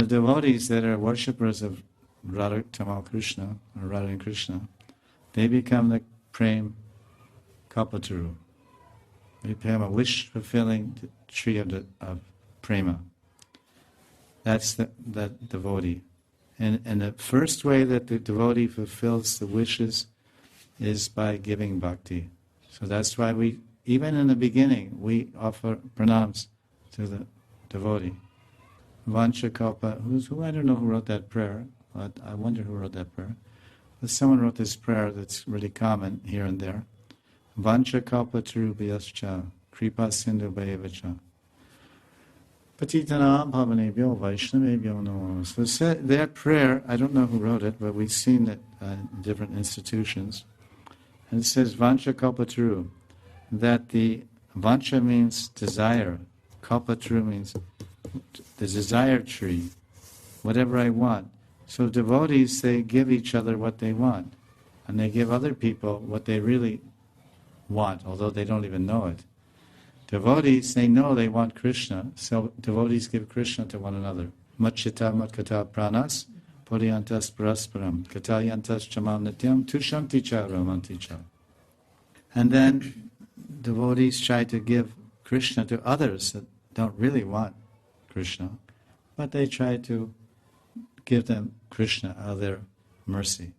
the devotees that are worshippers of Radha Tamal Krishna, or Radha and Krishna, they become the Prem Kalpataru. They become a wish-fulfilling tree of Prema. That's that devotee. And the first way that the devotee fulfills the wishes is by giving bhakti. So that's why we, even in the beginning, we offer pranams to the devotee. Vanchakalpa, who I don't know who wrote that prayer, but I wonder who wrote that prayer. But someone wrote this prayer that's really common here and there. Vanchakalpa tarubhyascha, kripa sindhu bhayavacha. Patitana bhavanebhyo vaishnavebhyo namo. So that prayer, I don't know who wrote it, but we've seen it in different institutions. And it says Vancha Kalpataru, that the Vancha means desire, Kalpataru means the desire tree, whatever I want. So devotees, they give each other what they want, and they give other people what they really want, although they don't even know it. Devotees, they know they want Krishna, so devotees give Krishna to one another. Matchita matkata pranas, puryantas parasparam, katayantas chamal nityam, tushanti cha ramanti cha. And then devotees try to give Krishna to others that don't really want Krishna, but they try to give them Krishna out of their mercy.